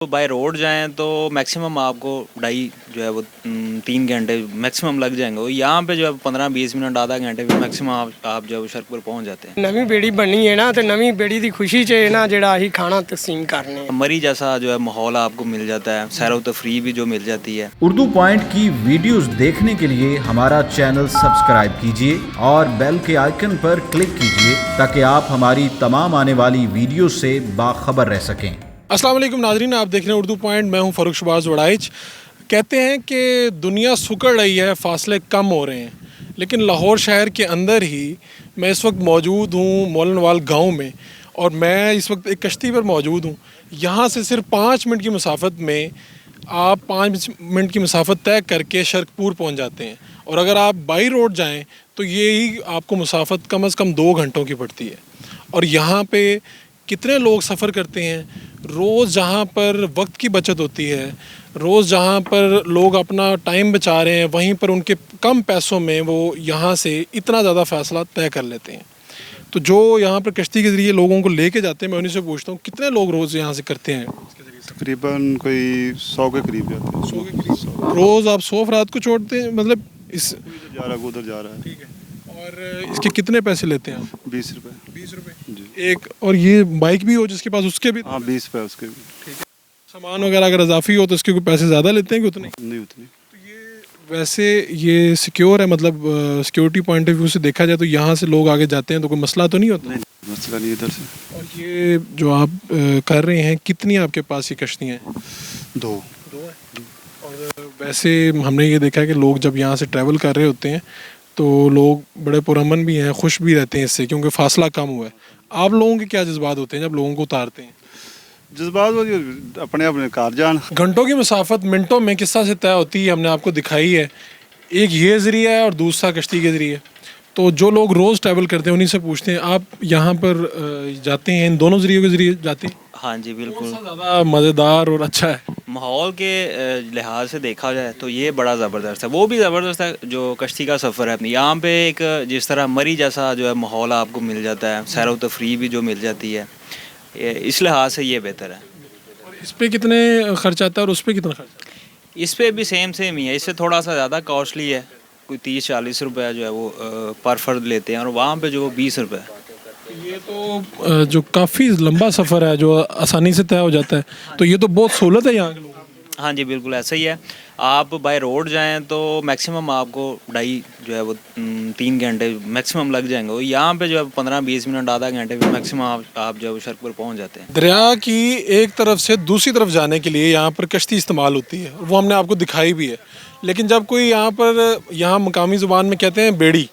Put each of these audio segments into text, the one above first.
تو by road جائیں تو میکسیمم آپ کو 2.5 جو ہے وہ 3 گھنٹے میکسیمم لگ جائیں گے. یہاں پہ جو ہے 15-20 منٹ آدھا گھنٹے میں میکسیمم آپ جو ہے وہ شرک پہنچ جاتے ہیں. نویں بیڑی بنی ہے نا تو نویں بیڑی دی خوشی چ نا جڑا ہی کھانا تقسیم کرنے مری جیسا جو ہے ماحول آپ کو مل جاتا ہے, سیر و تفریح بھی جو مل جاتی ہے. اردو پوائنٹ کی ویڈیوز دیکھنے کے لیے ہمارا چینل سبسکرائب کیجیے اور بیل کے آئیکن پر کلک کیجیے تاکہ آپ ہماری تمام آنے والی ویڈیو سے باخبر رہ سکیں. السلام علیکم ناظرین, آپ دیکھ رہے ہیں اردو پوائنٹ. میں ہوں فاروق شباز وڑائچ. کہتے ہیں کہ دنیا سکڑ رہی ہے, فاصلے کم ہو رہے ہیں, لیکن لاہور شہر کے اندر ہی میں اس وقت موجود ہوں مولن وال گاؤں میں, اور میں اس وقت ایک کشتی پر موجود ہوں. یہاں سے صرف 5 منٹ کی مسافت میں آپ 5 منٹ کی مسافت طے کر کے شرکپور پہنچ جاتے ہیں, اور اگر آپ بائی روڈ جائیں تو یہی آپ کو مسافت کم از کم 2 گھنٹوں کی پڑتی ہے. اور یہاں پہ کتنے لوگ سفر کرتے ہیں روز, جہاں پر وقت کی بچت ہوتی ہے, روز جہاں پر لوگ اپنا ٹائم بچا رہے ہیں, وہیں پر ان کے کم پیسوں میں وہ یہاں سے اتنا زیادہ فاصلہ طے کر لیتے ہیں. تو جو یہاں پر کشتی کے ذریعے لوگوں کو لے کے جاتے ہیں, میں انہیں سے پوچھتا ہوں کتنے لوگ روز یہاں سے کرتے ہیں. تقریباً کوئی 100 کے قریب جاتے ہیں. 100 کے قریب روز آپ 100 افراد کو چھوڑتے ہیں, مطلب اس جا رہا ہے ادھر جا رہا ہے. ٹھیک ہے. اور اس کے کتنے پیسے لیتے ہیں آپ؟ 20 روپے. 20 روپے جی. ایک. اور یہ بائک بھی ہو جس کے پاس, اس کے بھی؟ ہاں 20 روپے اس کے بھی. ٹھیک ہے. سامان وغیرہ اگر اضافی ہو تو اس کے کوئی پیسے زیادہ لیتے ہیں کہ اتنے؟ نہیں اتنی. تو یہ ویسے یہ سیکیور ہے, مطلب سیکیورٹی پوائنٹ آف ویو سے دیکھا جائے تو یہاں سے لوگ آگے جاتے ہیں تو کوئی مسئلہ تو نہیں ہوتا؟ نہیں مسئلہ نہیں ادھر سے. اور یہ جو آپ کر رہے ہیں, کتنی آپ کے پاس یہ کشتیاں ہیں؟ 2 ہیں. اور ویسے ہم نے یہ دیکھا ہے کہ لوگ جب یہاں سے ٹریول کر رہے ہوتے ہیں تو لوگ بڑے پرامن بھی ہیں, خوش بھی رہتے ہیں اس سے, کیونکہ فاصلہ کم ہوا ہے. آپ لوگوں کے کیا جذبات ہوتے ہیں جب لوگوں کو اتارتے ہیں؟ جذبات وہ اپنے کار جان. گھنٹوں کی مسافت منٹوں میں کس طرح سے طے ہوتی ہے, ہم نے آپ کو دکھائی ہے. ایک یہ ذریعہ ہے اور دوسرا کشتی کے ذریعے. تو جو لوگ روز ٹریول کرتے ہیں انہیں سے پوچھتے ہیں, آپ یہاں پر جاتے ہیں ان دونوں ذریعوں کے ذریعے جاتے ہیں؟ ہاں جی بالکل. زیادہ مزیدار اور اچھا ہے ماحول کے لحاظ سے دیکھا جائے تو یہ بڑا زبردست ہے. وہ بھی زبردست ہے جو کشتی کا سفر ہے. یہاں پہ ایک جس طرح مری جیسا جو ہے ماحول آپ کو مل جاتا ہے, سیر و تفریح بھی جو مل جاتی ہے, اس لحاظ سے یہ بہتر ہے. اس پہ کتنے خرچ آتا ہے اور اس پہ کتنا خرچ آتا ہے؟ اس پہ بھی سیم ہی ہے. اس سے تھوڑا سا زیادہ کاسٹلی ہے, کوئی 30-40 روپے جو ہے وہ پر فرد لیتے ہیں, اور وہاں پہ جو 20 روپے. یہ تو جو کافی لمبا سفر ہے جو آسانی سے طے ہو جاتا ہے, تو یہ تو بہت سہولت ہے یہاں کے لوگوں کو. ہاں جی بالکل ایسا ہی ہے. آپ بائی روڈ جائیں تو میکسیمم آپ کو 2.5 جو ہے وہ 3 گھنٹے میکسیمم لگ جائیں گے. یہاں پہ جو ہے 15-20 منٹ آدھا گھنٹے میں میکسیمم آپ جو ہے وہ شرک پہنچ جاتے ہیں. دریا کی ایک طرف سے دوسری طرف جانے کے لیے یہاں پر کشتی استعمال ہوتی ہے, وہ ہم نے آپ کو دکھائی بھی ہے. لیکن جب کوئی یہاں مقامی زبان میں کہتے ہیں بیڑی,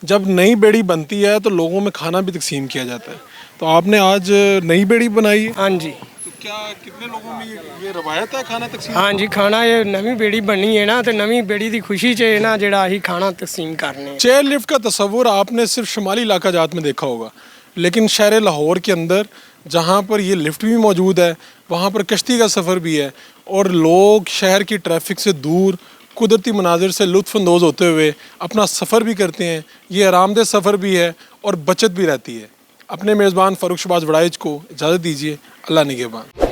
جب نئی بیڑی بنتی ہے تو لوگوں میں کھانا بھی تقسیم کیا جاتا ہے. تو آپ نے آج نئی بیڑی بنائی ہے؟ ہاں جی. تو کیا کتنے لوگوں میں یہ روایت ہے کھانا تقسیم؟ ہاں جی, کھانا یہ نویں بیڑی بنی ہے نا تو نویں بیڑی دی خوشی چ نا جڑا ہی کھانا تقسیم کرنے. چیئر لفٹ کا تصور آپ نے صرف شمالی علاقہ جات میں دیکھا ہوگا, لیکن شہر لاہور کے اندر جہاں پر یہ لفٹ بھی موجود ہے وہاں پر کشتی کا سفر بھی ہے, اور لوگ شہر کی ٹریفک سے دور قدرتی مناظر سے لطف اندوز ہوتے ہوئے اپنا سفر بھی کرتے ہیں. یہ آرام دہ سفر بھی ہے اور بچت بھی رہتی ہے. اپنے میزبان فاروق شباز وڑائچ کو اجازت دیجیے. اللہ نگہبان.